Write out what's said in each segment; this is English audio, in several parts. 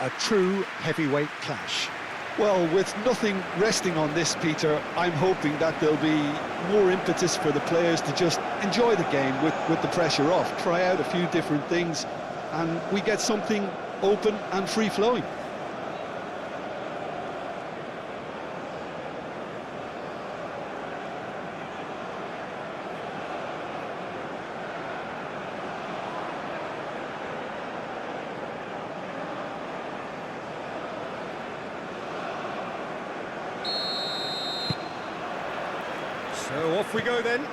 a true heavyweight clash. Well, with nothing resting on this, Peter, I'm hoping that there'll be more impetus for the players to just enjoy the game with the pressure off, try out a few different things, and we get something open and free-flowing. So off we go then.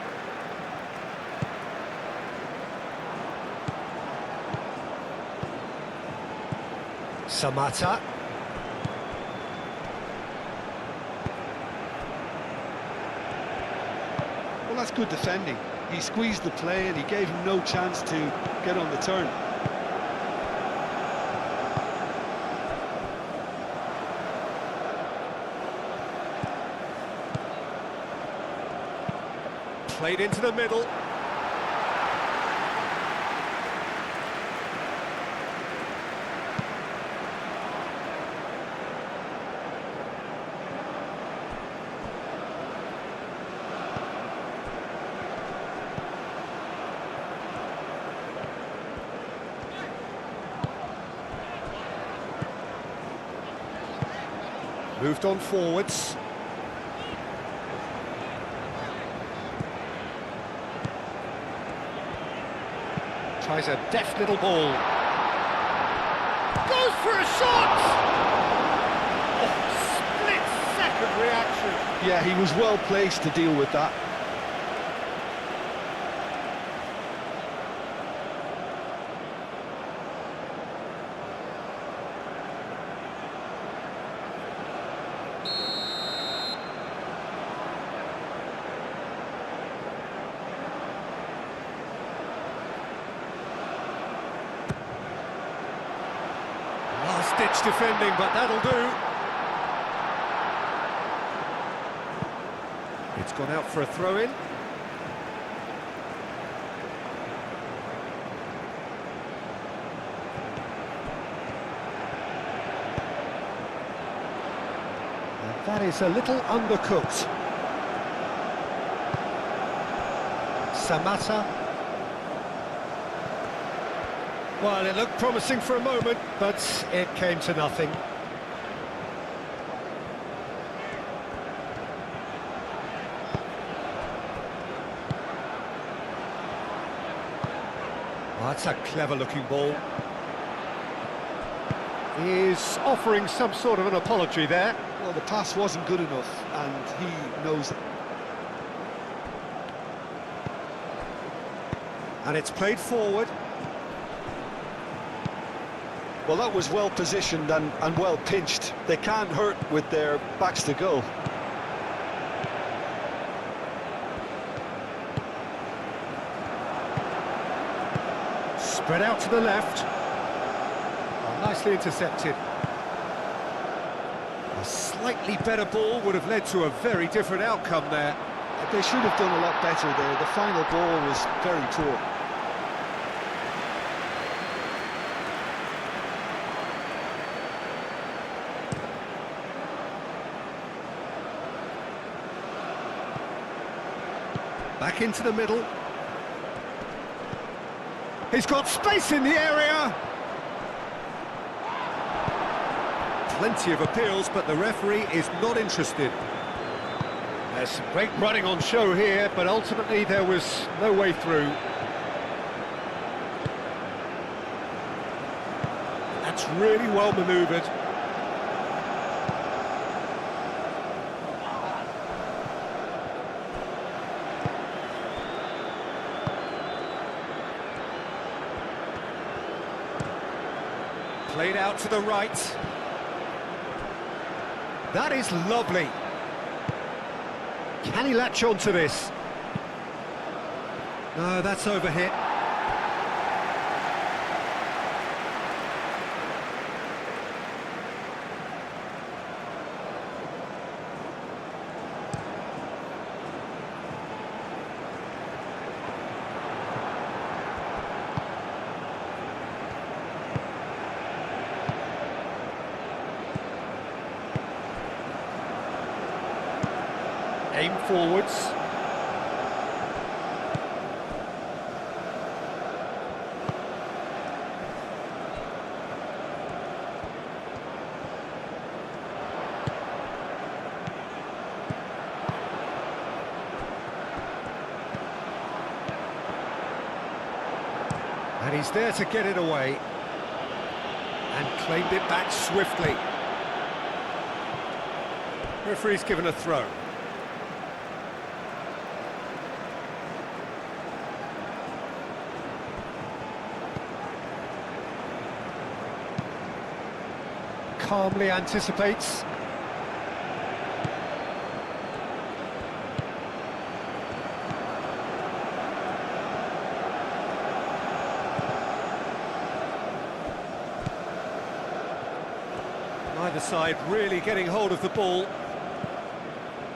Samata. Well, that's good defending. He squeezed the play and he gave him no chance to get on the turn. Played into the middle. Moved on forwards. Tries a deft little ball. Goes for a shot! Oh, split-second reaction. Yeah, he was well placed to deal with that. Last-ditch defending, but that'll do. It's gone out for a throw-in. And that is a little undercooked. Samata. Well, it looked promising for a moment, but it came to nothing. Oh, that's a clever-looking ball. He's offering some sort of an apology there. Well, the pass wasn't good enough, and he knows it. And it's played forward. Well, that was well positioned and well pinched. They can't hurt with their backs to goal. Spread out to the left. Oh, nicely intercepted. A slightly better ball would have led to a very different outcome there. They should have done a lot better there. The final ball was very poor. Back into the middle. He's got space in the area. Plenty of appeals, but the referee is not interested. There's some great running on show here, but ultimately there was no way through. That's really well manoeuvred. Played out to the right. That is lovely. Can he latch on to this? No, that's overhit. Aim forwards. And he's there to get it away. And claimed it back swiftly. Referee's given a throw. Calmly anticipates. Neither side really getting hold of the ball.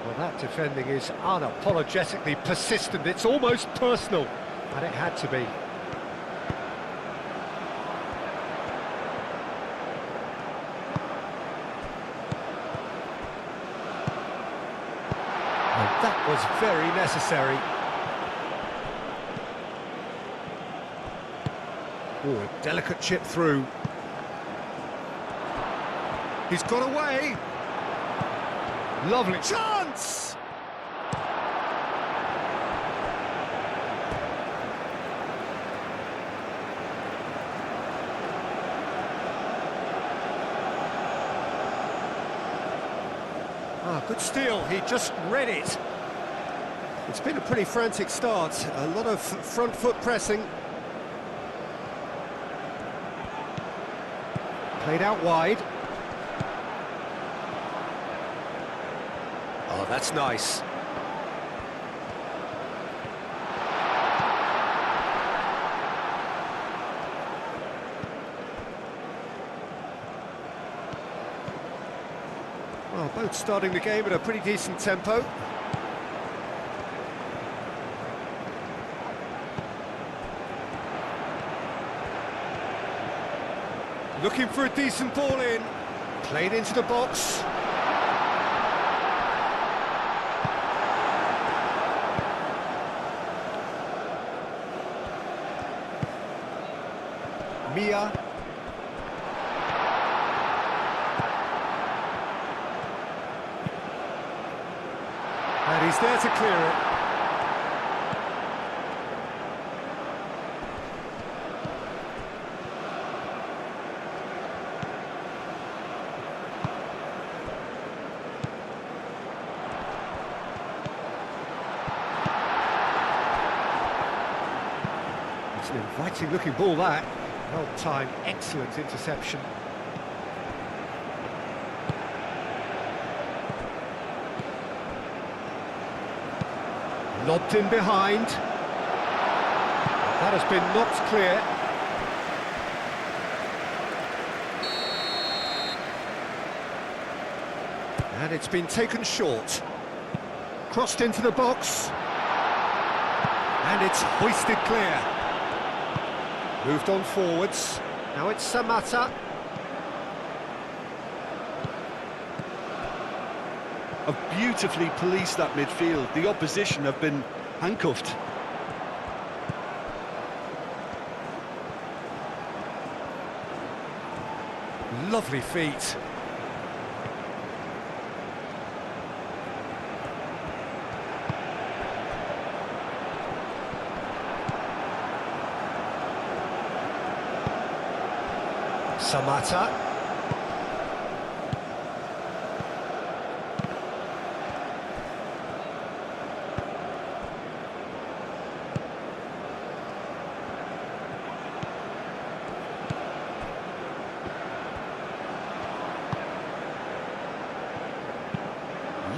Well, that defending is unapologetically persistent. It's almost personal, and it had to be. And that was very necessary. Oh, a delicate chip through. He's got away. Lovely chance! Ah, good steal. He just read it. It's been a pretty frantic start. A lot of front foot pressing. Played out wide. Oh, that's nice. Well, both starting the game at a pretty decent tempo. Looking for a decent ball in. Played into the box. Mia. And he's there to clear it. It's an inviting looking ball, that. Well timed, excellent interception. Lobbed in behind. That has been knocked clear. And it's been taken short. Crossed into the box. And it's hoisted clear. Moved on forwards. Now it's Samatta. Have beautifully policed that midfield. The opposition have been handcuffed. Lovely feet. Samatta.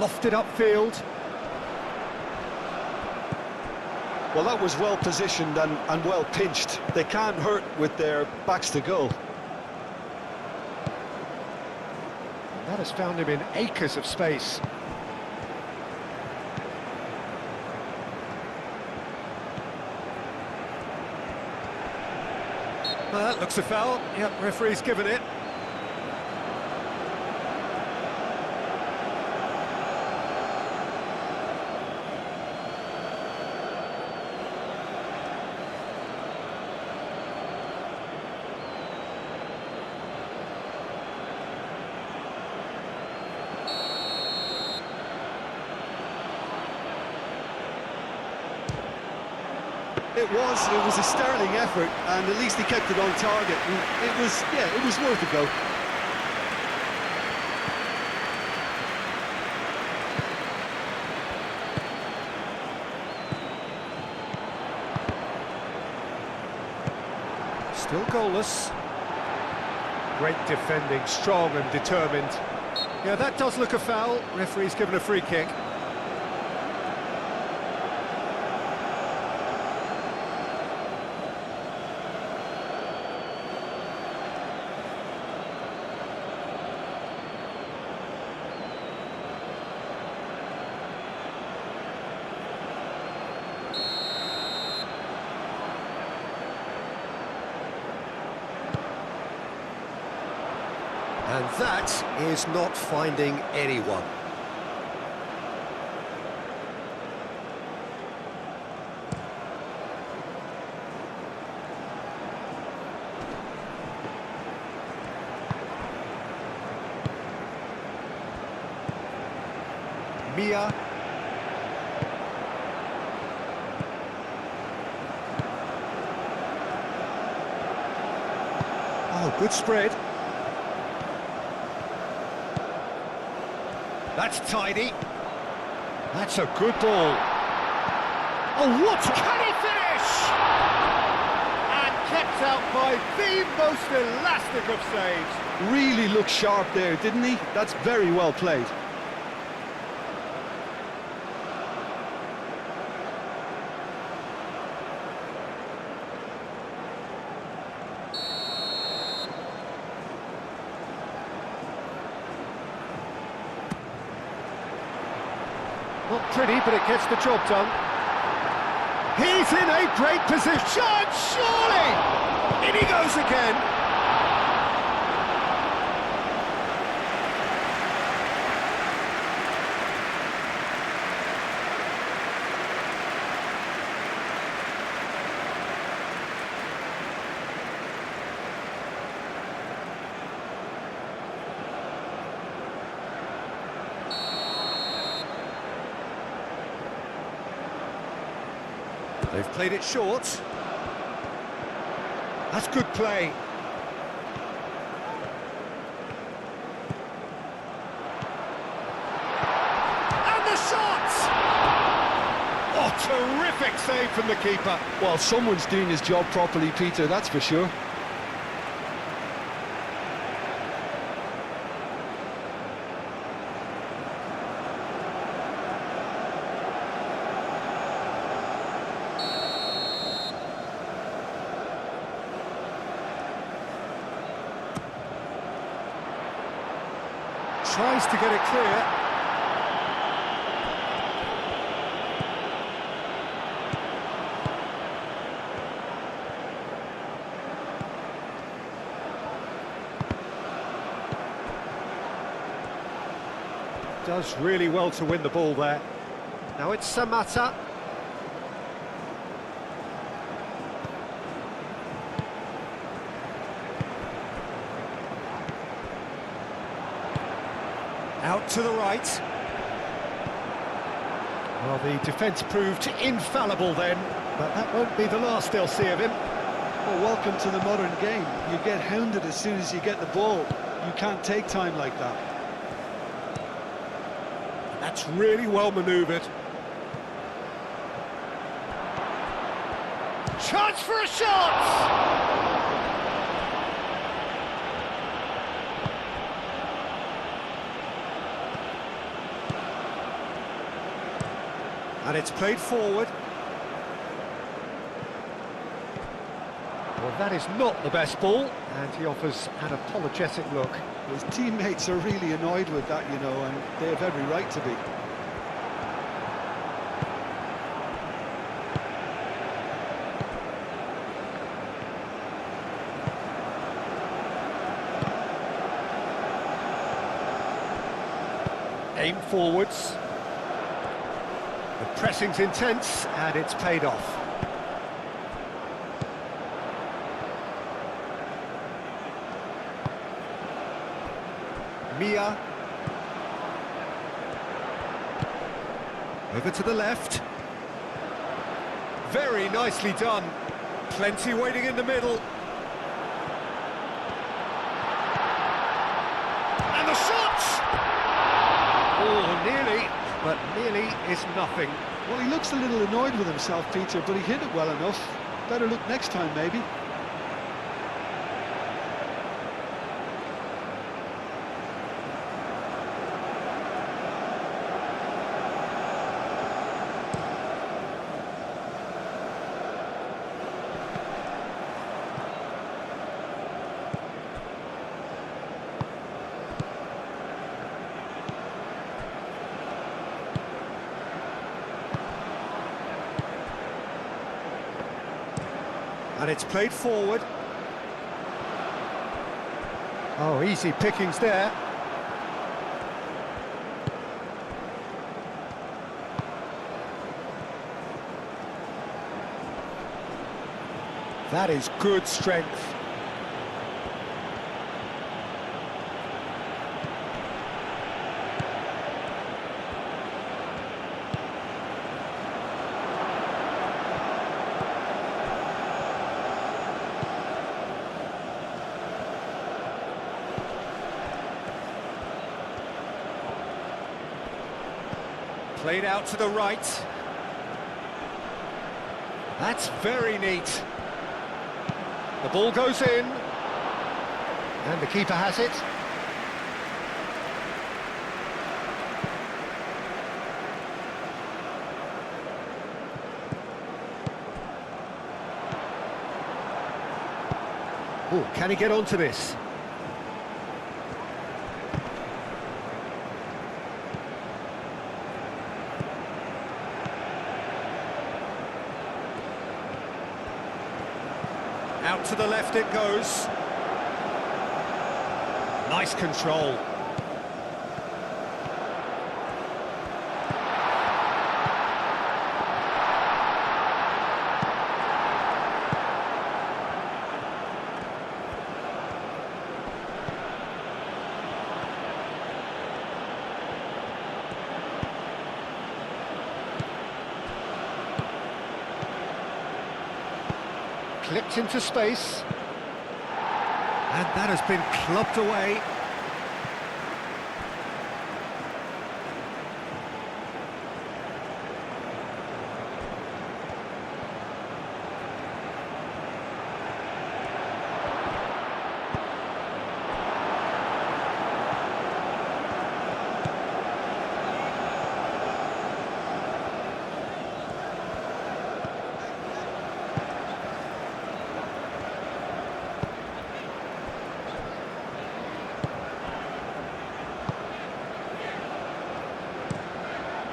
Lofted upfield. Well, that was well positioned and well pinched. They can't hurt with their backs to goal. That has found him in acres of space. Well, that looks a foul. Yep, referee's given it. It was a sterling effort, and at least he kept it on target. And it was worth a go. Still goalless. Great defending, strong and determined. Yeah, that does look a foul. Referee's given a free kick. And that is not finding anyone. Mia. Oh, good spread. That's tidy. That's a good ball. Oh, what? Can he finish? And kept out by the most elastic of saves. Really looked sharp there, didn't he? That's very well played. Not pretty, but it gets the job done. He's in a great position, surely! In he goes again. They've played it short. That's good play. And the shot! Oh, terrific save from the keeper. Well, someone's doing his job properly, Peter, that's for sure. Tries to get it clear. Does really well to win the ball there. Now it's Samata. Out to the right. Well, the defence proved infallible then, but that won't be the last they'll see of him. Well, welcome to the modern game. You get hounded as soon as you get the ball. You can't take time like that. That's really well manoeuvred. Chance for a shot! And it's played forward. Well, that is not the best ball, and he offers an apologetic look. His teammates are really annoyed with that, you know, and they have every right to be. Aim forwards. The pressing's intense, and it's paid off. Mia. Over to the left. Very nicely done. Plenty waiting in the middle. And the shot! Oh, nearly, but nearly is nothing. Well, he looks a little annoyed with himself, Peter, but he hit it well enough. Better look next time, maybe. And it's played forward. Oh, easy pickings there. That is good strength. Played out to the right. That's very neat. The ball goes in. And the keeper has it. Oh, can he get onto this? Out to the left it goes. Nice control. Clipped into space. And that has been clubbed away.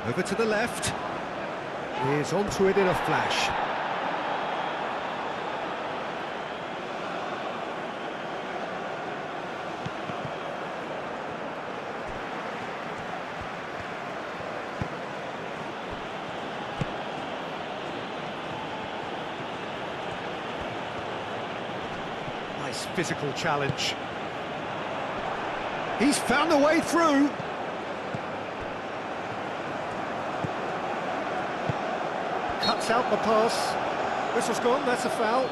Over to the left. He's onto it in a flash. Nice physical challenge. He's found a way through. Cuts out the pass. Whistle's gone, that's a foul.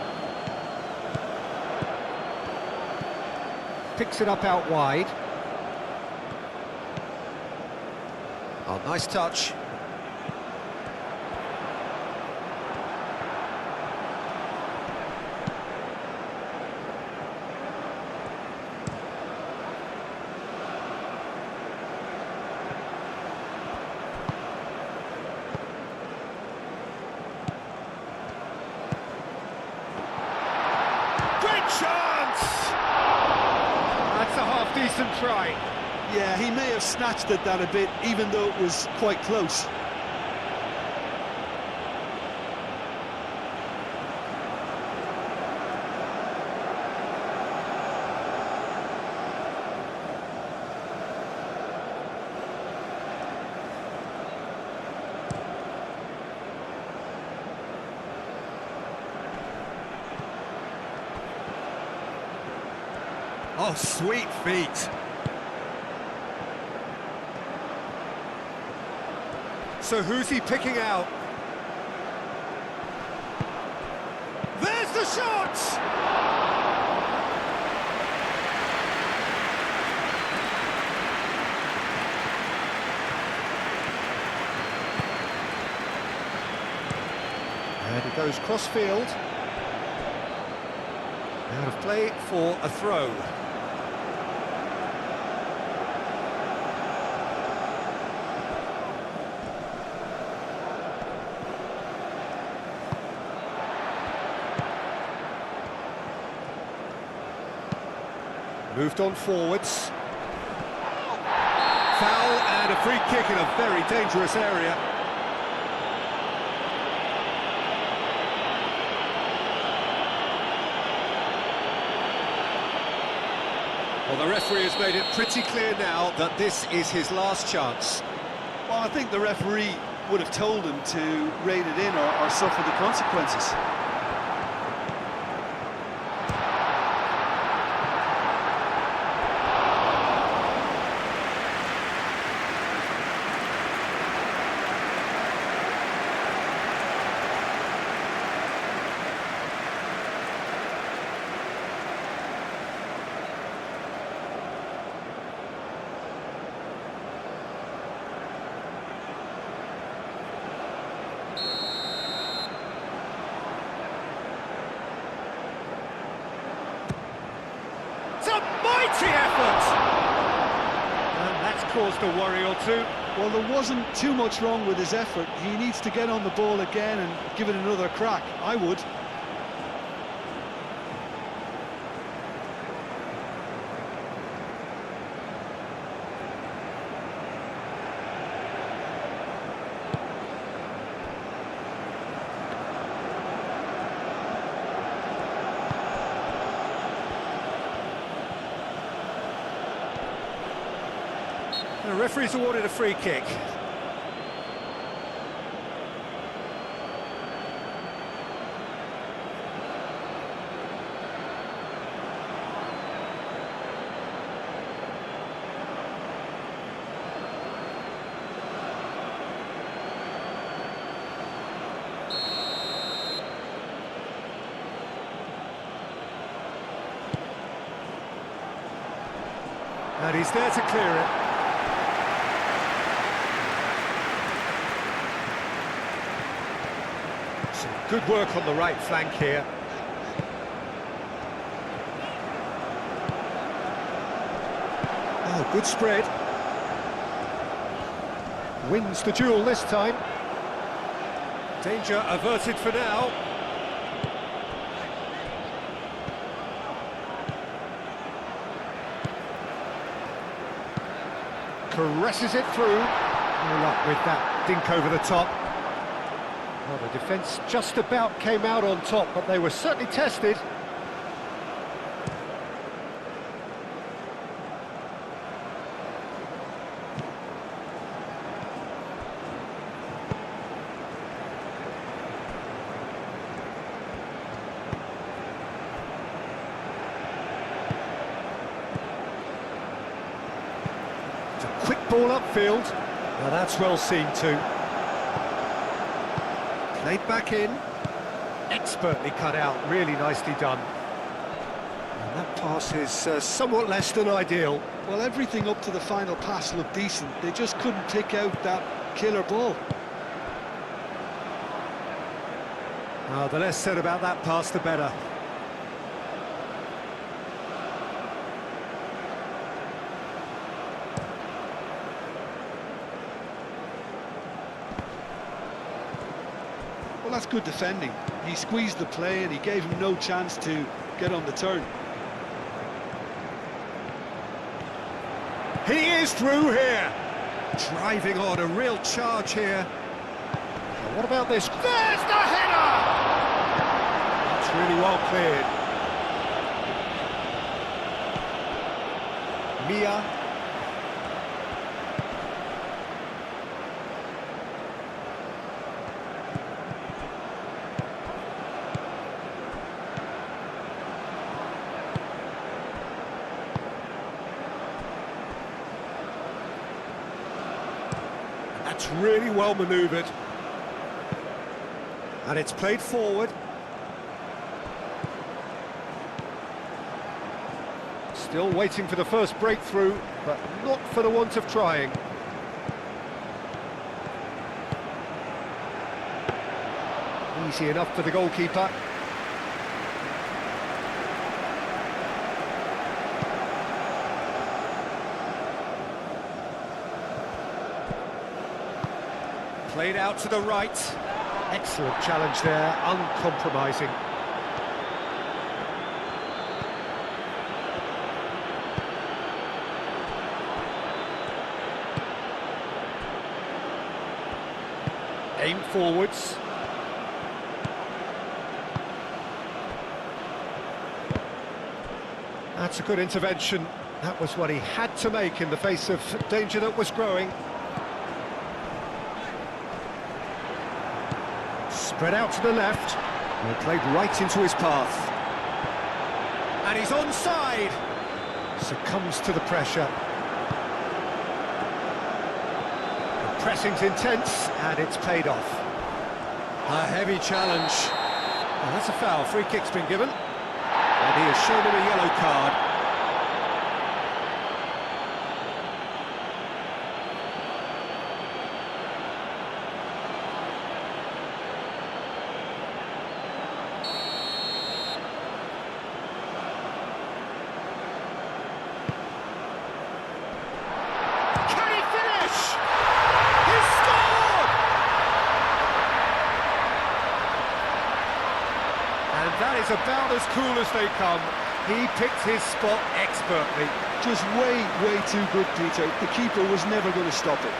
Picks it up out wide. Oh, nice touch. Chance! That's a half-decent try. Yeah, he may have snatched at that a bit, even though it was quite close. Oh, sweet feet. So who's he picking out? shot! And it goes cross-field. Out of play for a throw. Moved on forwards. Foul and a free kick in a very dangerous area. Well, the referee has made it pretty clear now that this is his last chance. Well, I think the referee would have told him to rein it in or suffer the consequences. It's a mighty effort! And that's caused a worry or two. Well, there wasn't too much wrong with his effort. He needs to get on the ball again and give it another crack. I would. The referee's awarded a free kick. And he's there to clear it. Some good work on the right flank here. Oh, good spread. Wins the duel this time. Danger averted for now. Caresses it through. No luck with that dink over the top. Well, the defence just about came out on top, but they were certainly tested. It's a quick ball upfield. Now that's well seen too. Played back in, expertly cut out, really nicely done. And that pass is somewhat less than ideal. Well, everything up to the final pass looked decent. They just couldn't pick out that killer ball. The less said about that pass, the better. Well, that's good defending. He squeezed the play and he gave him no chance to get on the turn. He is through here. Driving on, a real charge here. Now, what about this? There's the header! That's really well cleared. Mia. That's really well manoeuvred. And it's played forward. Still waiting for the first breakthrough, but not for the want of trying. Easy enough for the goalkeeper. Played out to the right. Excellent challenge there, uncompromising. Aim forwards. That's a good intervention. That was what he had to make in the face of danger that was growing. Spread out to the left. Well, played right into his path. And he's onside. Succumbs to the pressure. The pressing's intense, and it's paid off. A heavy challenge. Oh, that's a foul. Free kick's been given. And he has shown him a yellow card. Can he finish? He's scored! And that is about as cool as they come. He picked his spot expertly. Just way too good, Peter. The keeper was never going to stop it.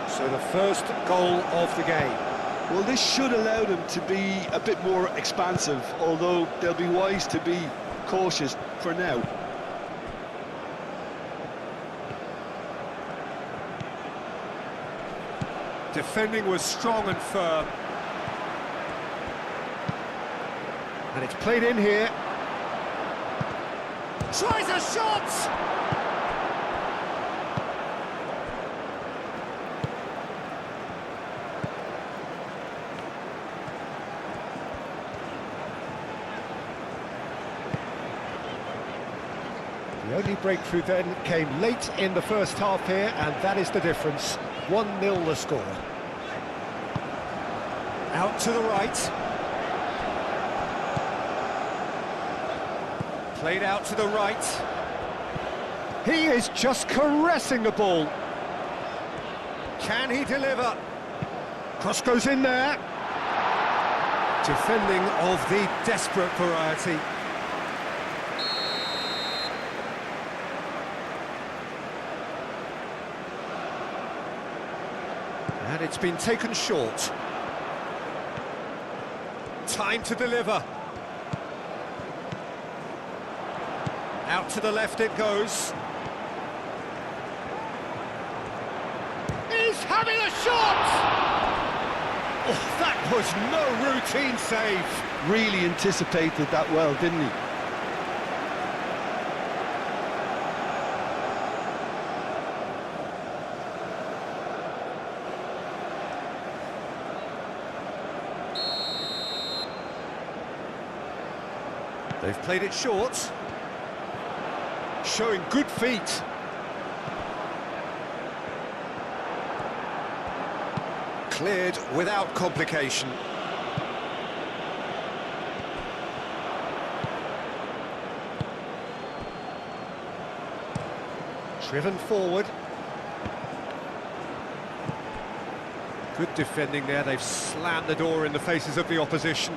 So the first goal of the game. Well, this should allow them to be a bit more expansive, although they'll be wise to be cautious for now. Defending was strong and firm. And it's played in here. Tries a shot! The only breakthrough then came late in the first half here, and that is the difference. 1-0 the score. Out to the right. Played out to the right. He is just caressing the ball. Can he deliver? Cross goes in there. Defending of the desperate variety. And it's been taken short. Time to deliver. Out to the left it goes. He's having a shot! Oh, that was no routine save. Really anticipated that well, didn't he? They've played it short. Showing good feet. Cleared without complication. Driven forward. Good defending there. They've slammed the door in the faces of the opposition.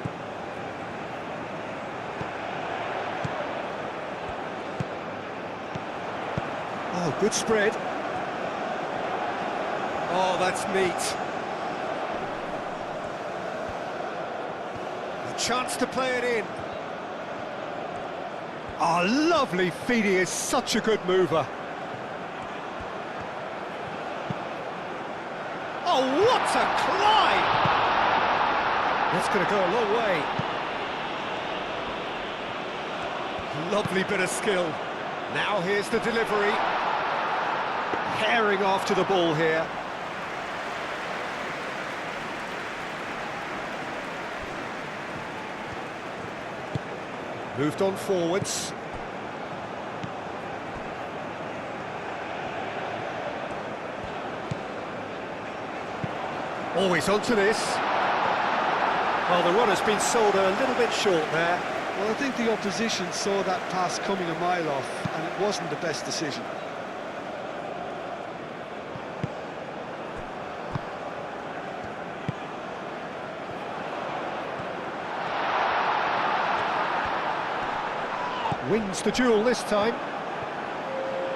Oh, good spread. Oh, that's neat. chance to play it in. Oh, lovely feed, he is such a good mover. Oh, what a climb! That's going to go a long way. Lovely bit of skill. Now here's the delivery. Herring after the ball here. Moved on forwards. Always onto this. Well, the run has been sold a little bit short there. Well, I think the opposition saw that pass coming a mile off, and it wasn't the best decision. Wins the duel this time.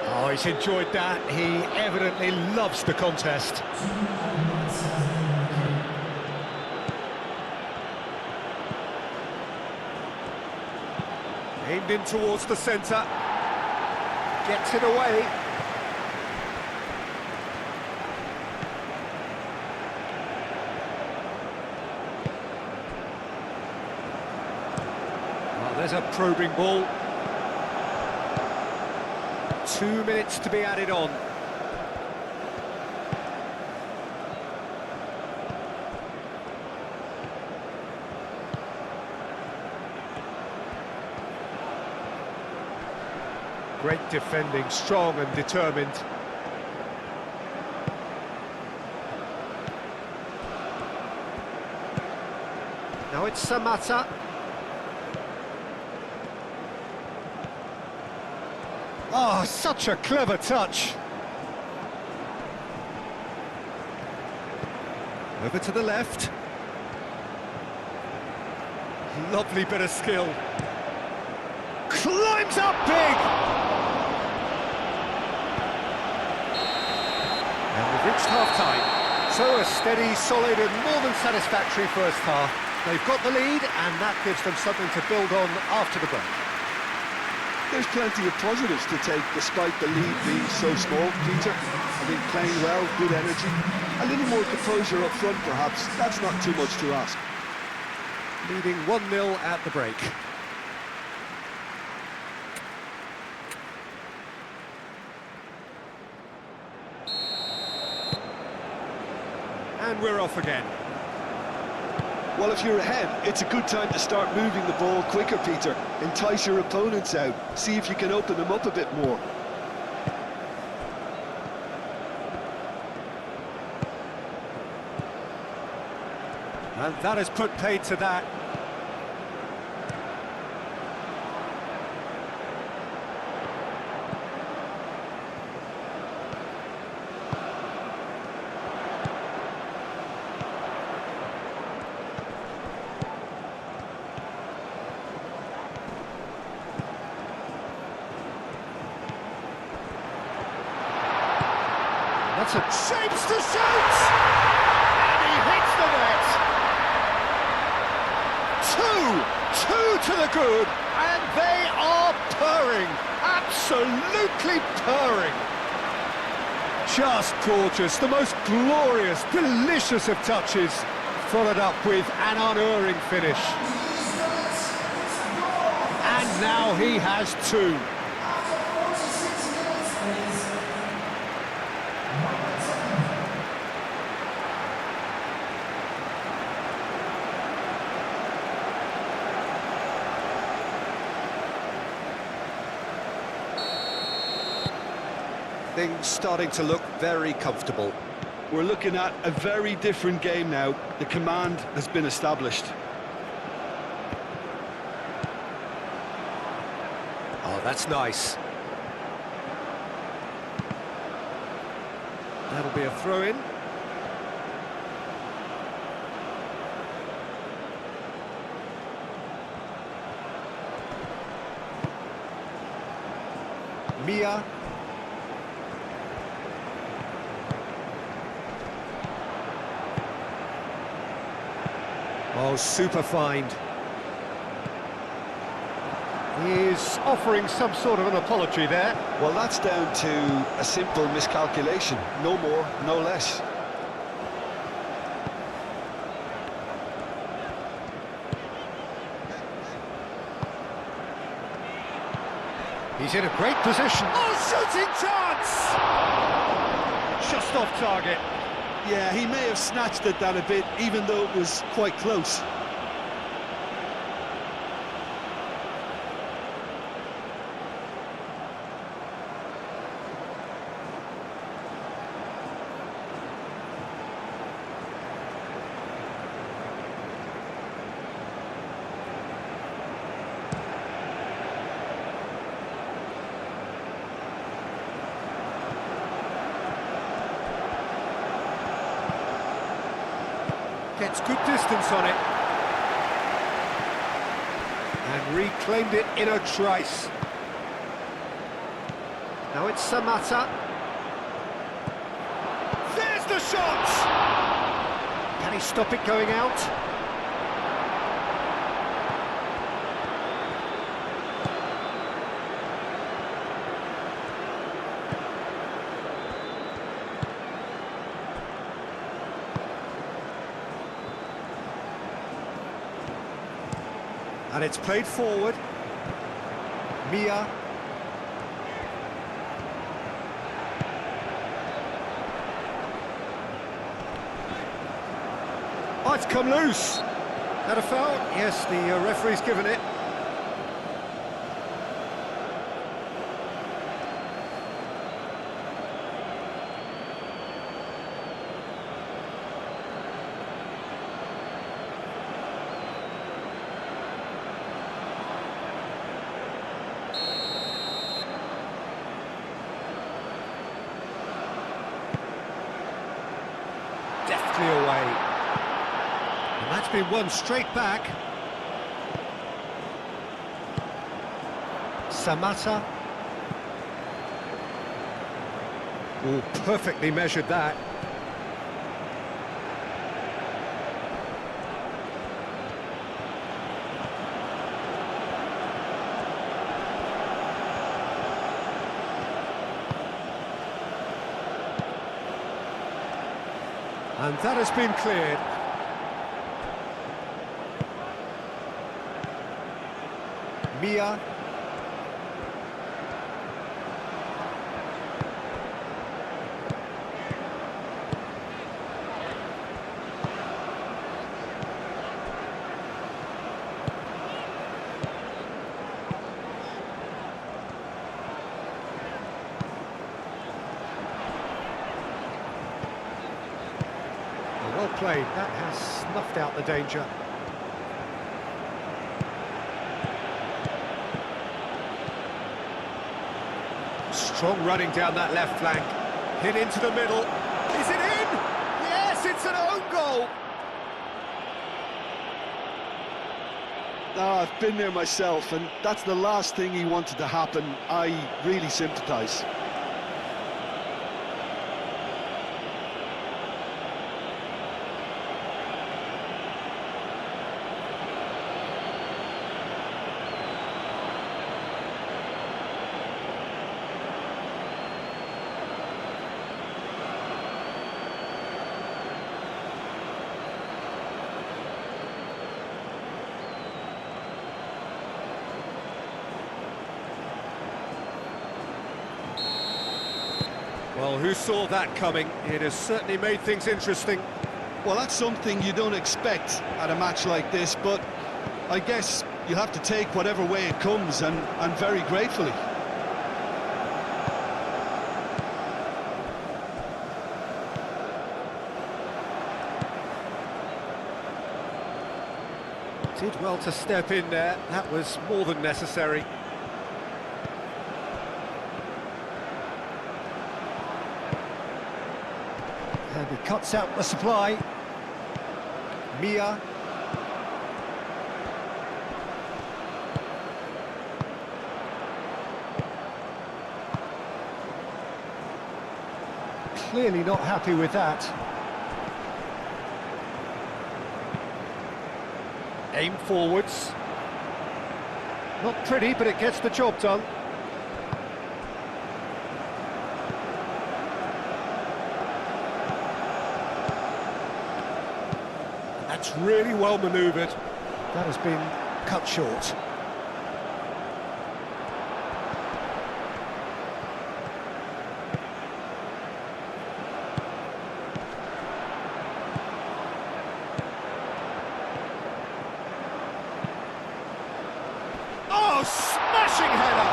Oh, he's enjoyed that. He evidently loves the contest. Aimed in towards the centre. Gets it away. Well, there's a probing ball. 2 minutes to be added on. Great defending, strong and determined. Now it's Samata. Oh, such a clever touch. Over to the left. Lovely bit of skill. Climbs up big! And we've reached half-time. So a steady, solid and more than satisfactory first half. They've got the lead and that gives them something to build on after the break. There's plenty of positives to take despite the lead being so small, Peter. I think playing well, good energy. A little more composure up front perhaps, that's not too much to ask. Leading 1-0 at the break. And we're off again. Well, if you're ahead, it's a good time to start moving the ball quicker, Peter. Entice your opponents out. See if you can open them up a bit more. And that has put paid to that. That's a shapes to shoot! And he hits the net! Two to the good, and they are purring, absolutely purring. Just gorgeous, the most glorious, delicious of touches, followed up with an unerring finish. And now he has two. Things starting to look very comfortable. We're looking at a very different game now. The command has been established. Oh, that's nice. That'll be a throw-in. Mia. Oh, super find. He's offering some sort of an apology there. Well, that's down to a simple miscalculation. No more, no less. He's in a great position. Oh, shooting chance! Just off target. Yeah, he may have snatched at that a bit, even though it was quite close. Gets good distance on it. And reclaimed it in a trice. Now it's Samatta. There's the shot! Can he stop it going out? And it's played forward. Mia. Oh, it's come loose. That a foul? Yes, the referee's given it. Deftly away. And that's been won straight back. Samatta. Oh, perfectly measured that. And that has been cleared. Mia. Well played, that has snuffed out the danger. Strong running down that left flank. Hit into the middle. Is it in? Yes, it's an own goal. I've been there myself, and that's the last thing he wanted to happen. I really sympathise. Well, who saw that coming? It has certainly made things interesting. Well, that's something you don't expect at a match like this, but I guess you have to take whatever way it comes, and very gratefully. Did well to step in there. That was more than necessary. And he cuts out the supply. Mia. Clearly not happy with that. Aim forwards. Not pretty, but it gets the job done. That's really well manoeuvred. That has been cut short. Oh, smashing header!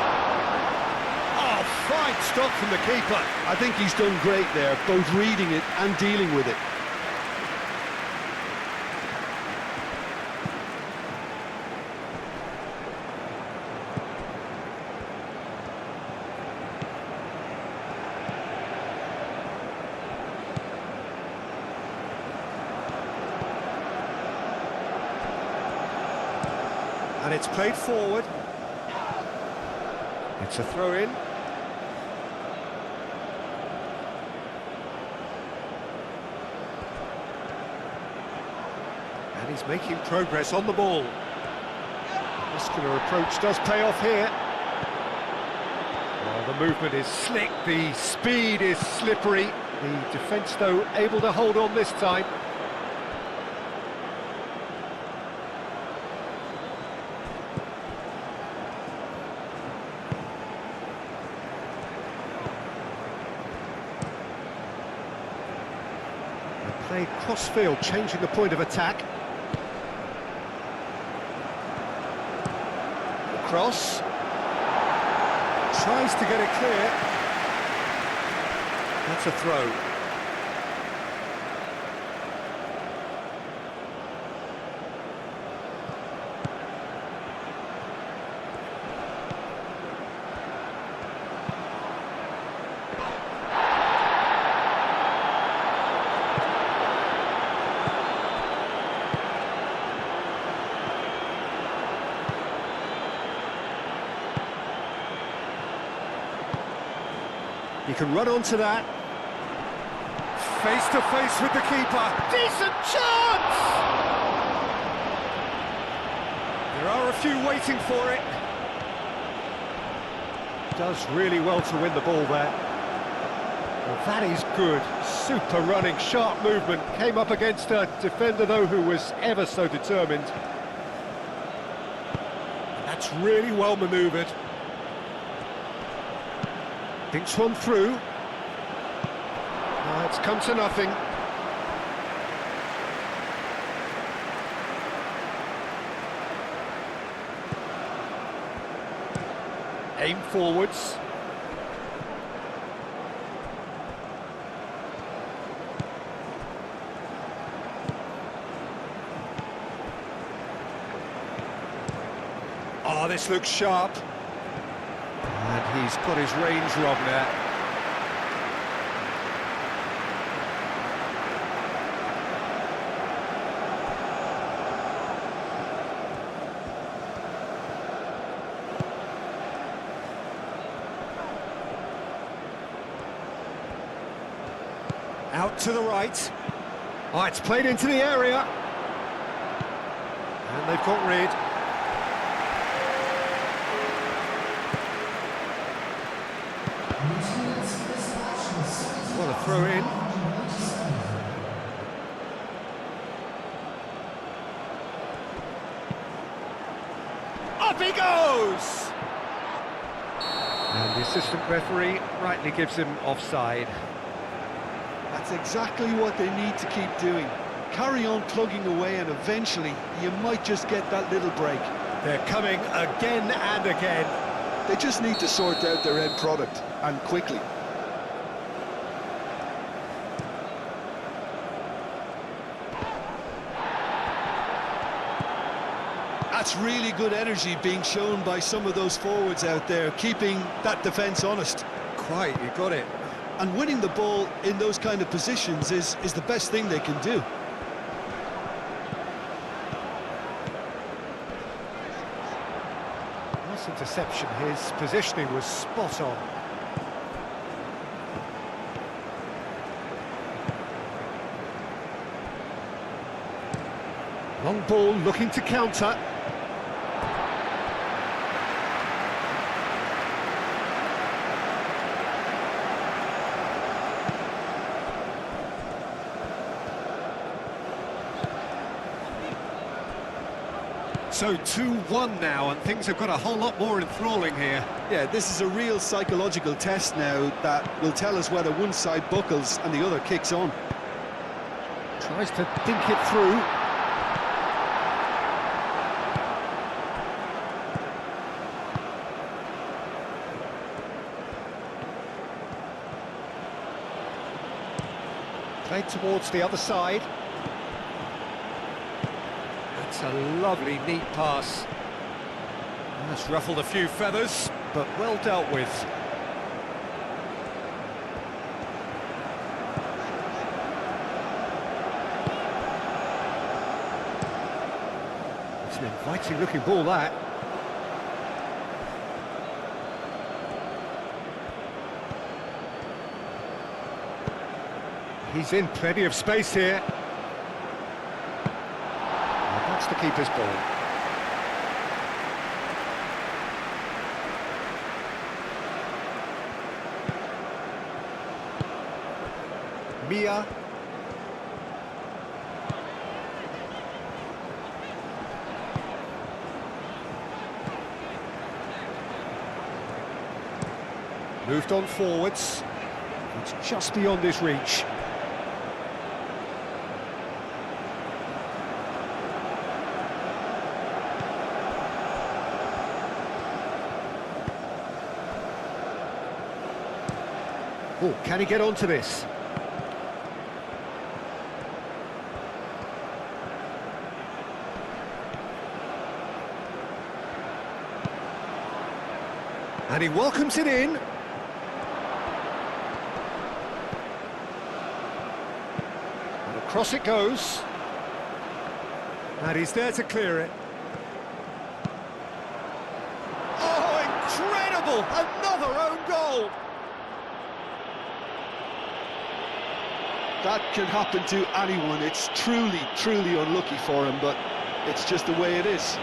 Oh, fine stop from the keeper. I think he's done great there, both reading it and dealing with it. And it's played forward. It's a throw-in. And he's making progress on the ball. Muscular approach does pay off here. Well, the movement is slick, the speed is slippery. The defence, though, able to hold on this time. Played cross-field, changing the point of attack. The cross. Tries to get it clear. That's a throw. He can run onto that. Face to face with the keeper. Decent chance! There are a few waiting for it. Does really well to win the ball there. Well, that is good. Super running, sharp movement. Came up against a defender, though, who was ever so determined. That's really well manoeuvred. Thinks one through. It's come to nothing. Aim forwards. Oh, this looks sharp. And he's got his range wrong there. Out to the right. Oh, it's played into the area. And they've got rid. What a throw in. Up he goes! And the assistant referee rightly gives him offside. That's exactly what they need to keep doing. Carry on plugging away and eventually you might just get that little break. They're coming again and again. They just need to sort out their end product, and quickly. That's really good energy being shown by some of those forwards out there, keeping that defence honest. Quite, you got it. And winning the ball in those kind of positions is the best thing they can do. Nice interception. His positioning was spot on. Long ball looking to counter. So 2-1 now, and things have got a whole lot more enthralling here. Yeah, this is a real psychological test now that will tell us whether one side buckles and the other kicks on. Tries to dink it through. Played towards the other side. That's a lovely, neat pass. That's ruffled a few feathers, but well dealt with. It's an inviting-looking ball, that. He's in plenty of space here. And that's the keeper's ball. Mia. Moved on forwards. It's just beyond his reach. Oh, can he get onto this? And he welcomes it in. And across it goes. And he's there to clear it. Oh, incredible! Another own goal! That can happen to anyone. It's truly, truly unlucky for him, but it's just the way it is.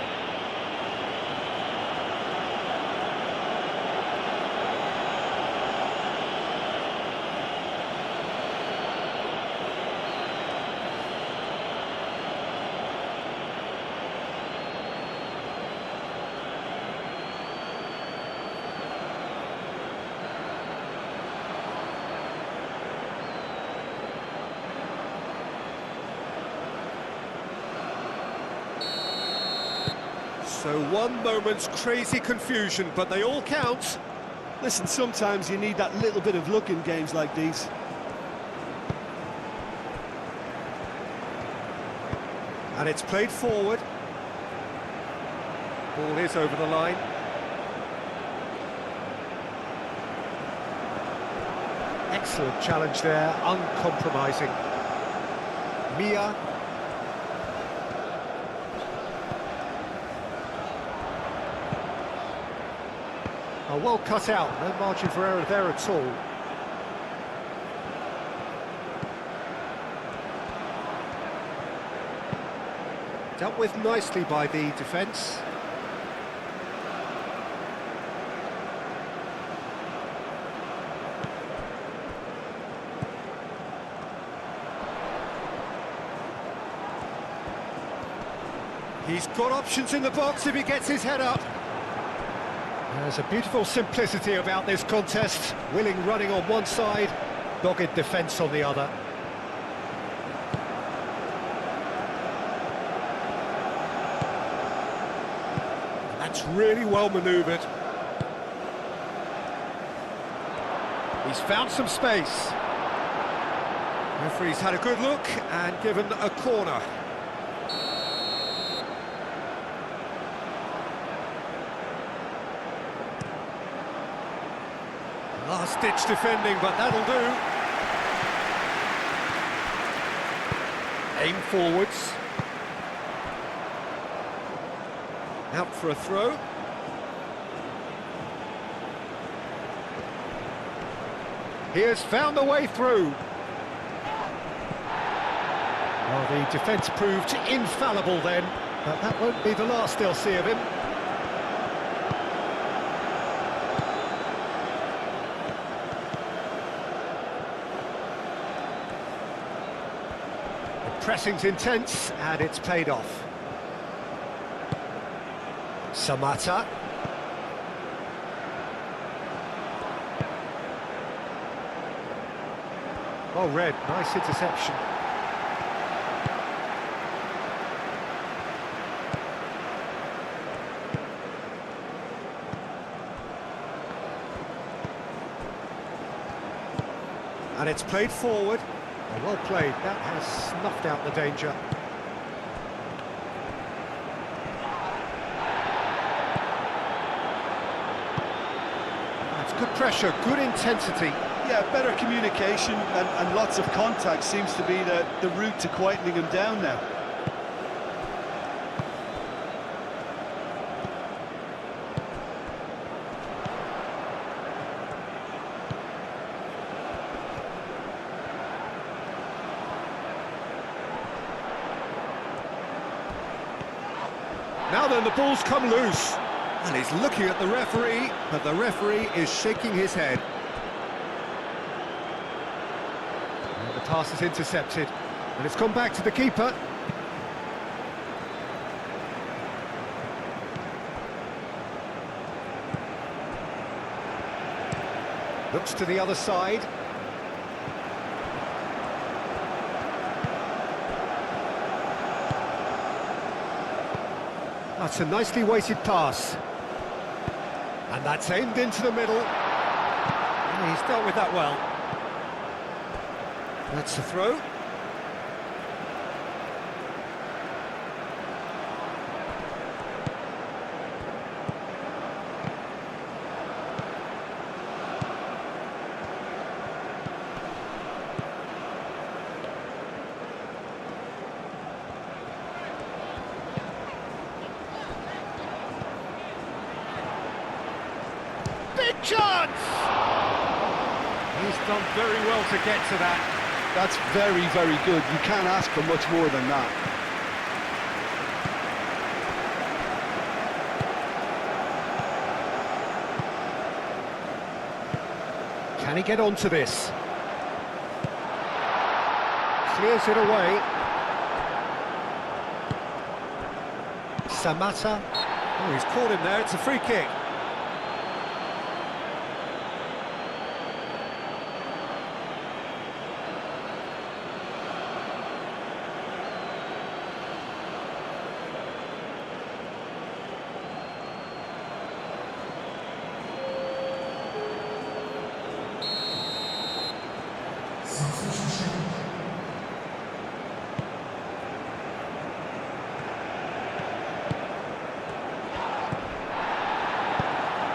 So one moment's crazy confusion, but they all count. Listen, sometimes you need that little bit of luck in games like these. And it's played forward. Ball is over the line. Excellent challenge there, uncompromising. Mia. Oh, well cut out, no margin for error there at all. Dealt with nicely by the defence. He's got options in the box if he gets his head up. There's a beautiful simplicity about this contest. Willing running on one side, dogged defence on the other. And that's really well manoeuvred. He's found some space. Referee's had a good look and given a corner. Last-ditch defending, but that'll do. Aim forwards. Out for a throw. He has found a way through. Well, the defence proved infallible then, but that won't be the last they'll see of him. The pressing's intense, and it's paid off. Samata. Well read, nice interception. And it's played forward. Oh, well played, that has snuffed out the danger. That's good pressure, good intensity. Yeah, better communication and lots of contact seems to be the route to quietening him down now. Now then, the ball's come loose. And he's looking at the referee, but the referee is shaking his head. And the pass is intercepted, and it's gone back to the keeper. Looks to the other side. That's a nicely weighted pass. And that's aimed into the middle. And he's dealt with that well. That's the throw. Big chance! He's done very well to get to that. That's very, very good. You can't ask for much more than that. Can he get onto this? Clears it away. Samata. Oh, he's caught him there. It's a free kick.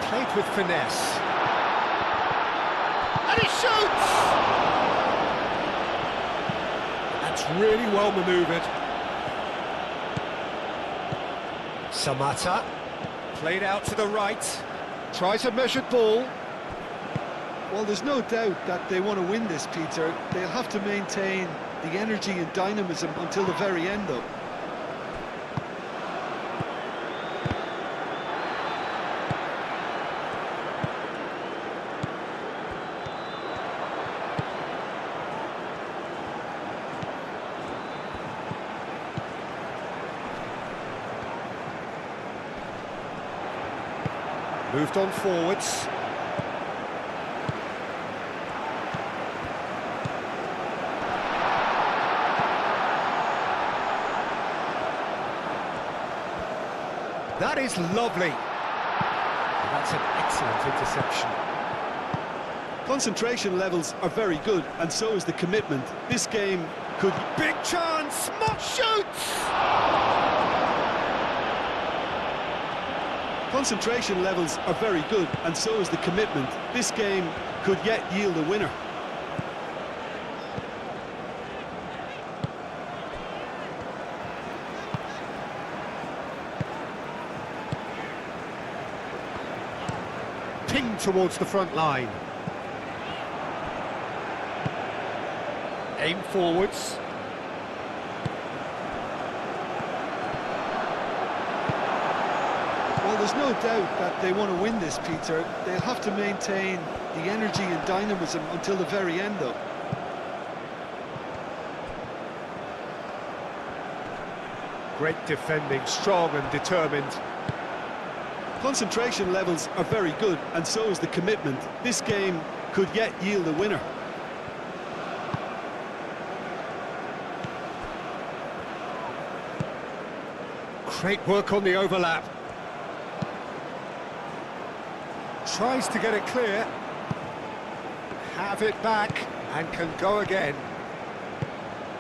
Played with finesse. And he shoots! That's really well manoeuvred. Samata. Played out to the right. Tries a measured ball. Well, there's no doubt that they want to win this, Peter. They'll have to maintain the energy and dynamism until the very end, though. Moved on forwards. That is lovely. That's an excellent interception. Concentration levels are very good, and so is the commitment. This game could... Big chance! Mott shoots! Concentration levels are very good, and so is the commitment. This game could yet yield a winner. Pinged towards the front line. Aim forwards. Well, there's no doubt that they want to win this, Peter. They'll have to maintain the energy and dynamism until the very end, though. Great defending, strong and determined. Concentration levels are very good, and so is the commitment. This game could yet yield a winner. Great work on the overlap. Tries to get it clear. Have it back and can go again.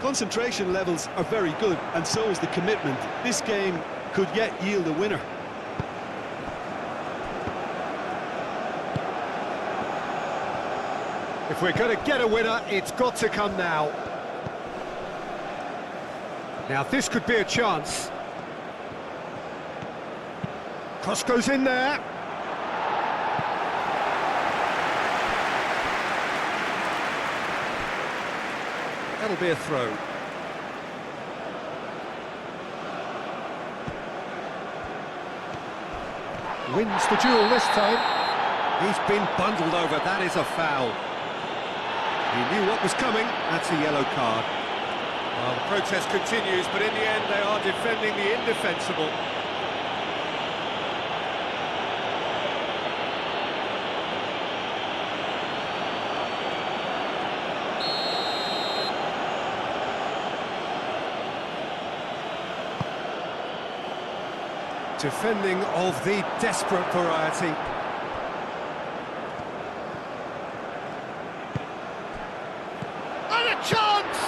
Concentration levels are very good, and so is the commitment. This game could yet yield a winner. If we're going to get a winner, it's got to come now. Now this could be a chance. Cross goes in there. That'll be a throw. Wins the duel this time. He's been bundled over, that is a foul. He knew what was coming, that's a yellow card. Well, the protest continues, but in the end they are defending the indefensible. Defending of the desperate variety. And a chance!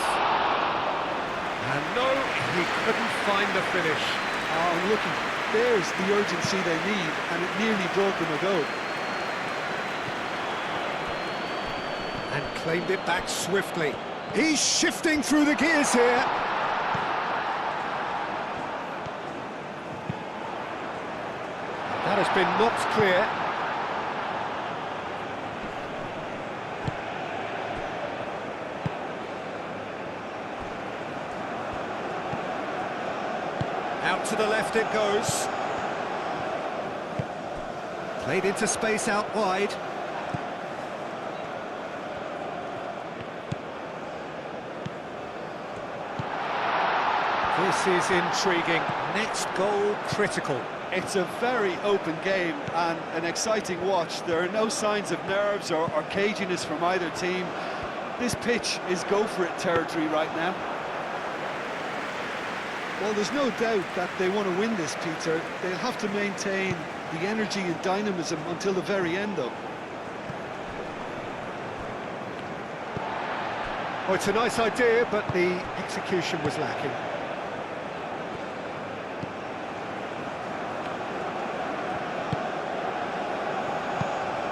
And no, he couldn't find the finish. Oh, looking, there's the urgency they need, and it nearly brought them a goal. And claimed it back swiftly. He's shifting through the gears here. That has been knocked clear. Out to the left it goes. Played into space out wide. This is intriguing. Next goal critical. It's a very open game and an exciting watch. There are no signs of nerves or caginess from either team. This pitch is go-for-it territory right now. Well, there's no doubt that they want to win this, Peter. They'll have to maintain the energy and dynamism until the very end, though. Oh, it's a nice idea, but the execution was lacking.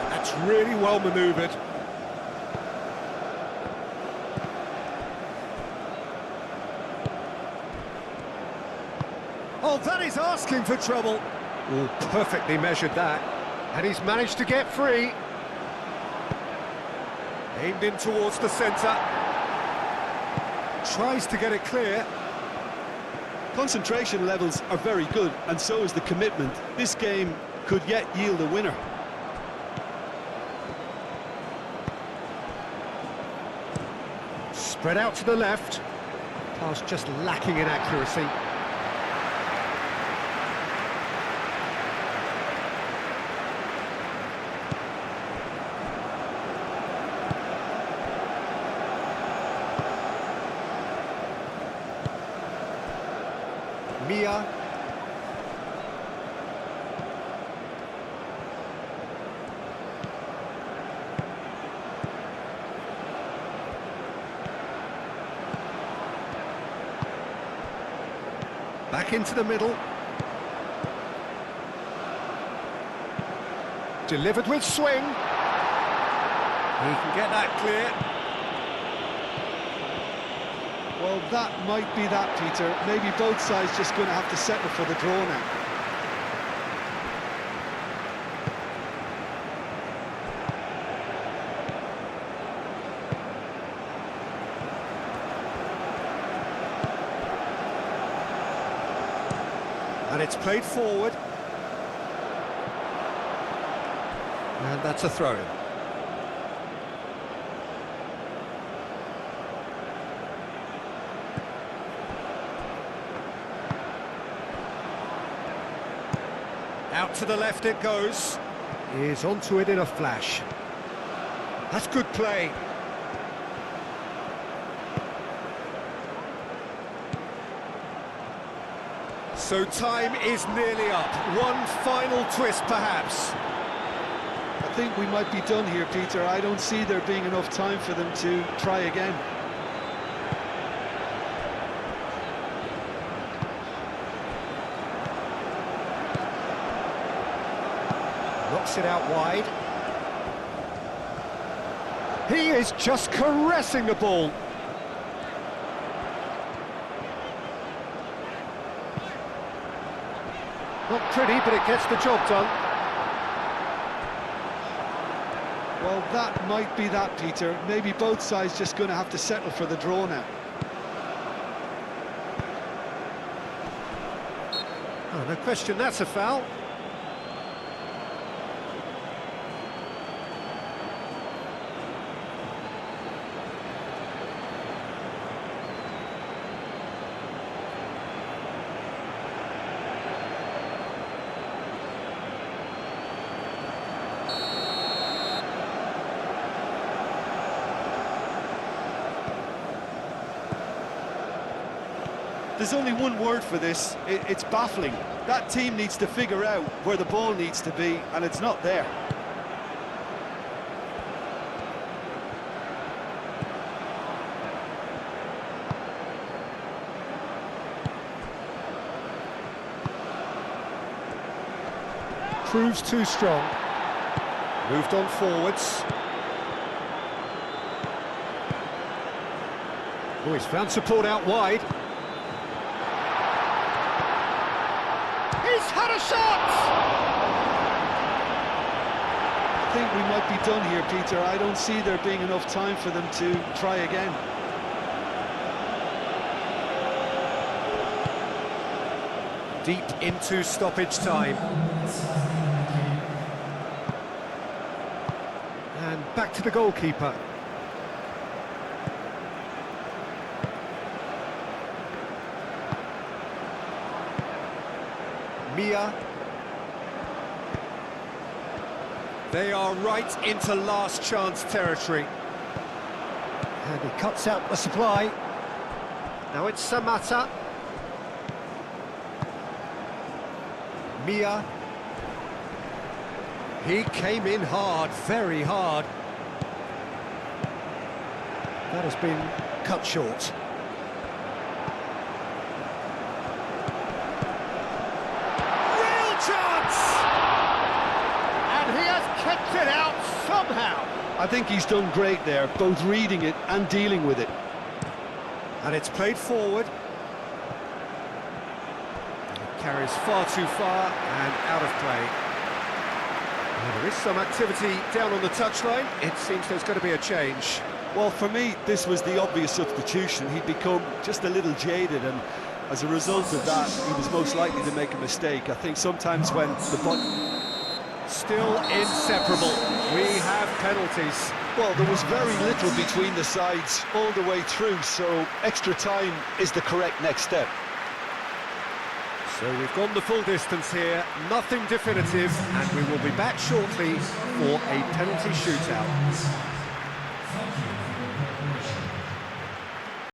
That's really well manoeuvred. Oh, that is asking for trouble. Oh, perfectly measured that. And he's managed to get free. Aimed in towards the centre. Tries to get it clear. Concentration levels are very good, and so is the commitment. This game could yet yield a winner. Spread out to the left. Pass just lacking in accuracy. Mia. Back into the middle. Delivered with swing. He can get that clear. Well, that might be that, Peter. Maybe both sides just going to have to settle for the draw now. And it's played forward. And that's a throw-in. Out to the left it goes. He's onto it in a flash. That's good play. So time is nearly up. One final twist, perhaps. I think we might be done here, Peter. I don't see there being enough time for them to try again. Knocks it out wide. He is just caressing the ball. Not pretty, but it gets the job done. Well, that might be that, Peter. Maybe both sides just going to have to settle for the draw now. Oh, no question, that's a foul. There's only one word for this, it's baffling. That team needs to figure out where the ball needs to be, and it's not there. Proves too strong. Moved on forwards. Oh, he's found support out wide. He's had a shot! I think we might be done here, Peter. I don't see there being enough time for them to try again. Deep into stoppage time. And back to the goalkeeper. Mia. They are right into last chance territory. And he cuts out the supply. Now it's Samata. Mia. He came in hard, very hard. That has been cut short. Real chance! And he has kept it out somehow. I think he's done great there, both reading it and dealing with it. And it's played forward. Carries far too far and out of play. Well, there is some activity down on the touchline. It seems there's going to be a change. Well, for me, this was the obvious substitution. He'd become just a little jaded, and as a result of that, he was most likely to make a mistake. I think sometimes when the ball... Still inseparable. We have penalties. Well, there was very little between the sides all the way through, so extra time is the correct next step. So we've gone the full distance here, nothing definitive, and we will be back shortly for a penalty shootout.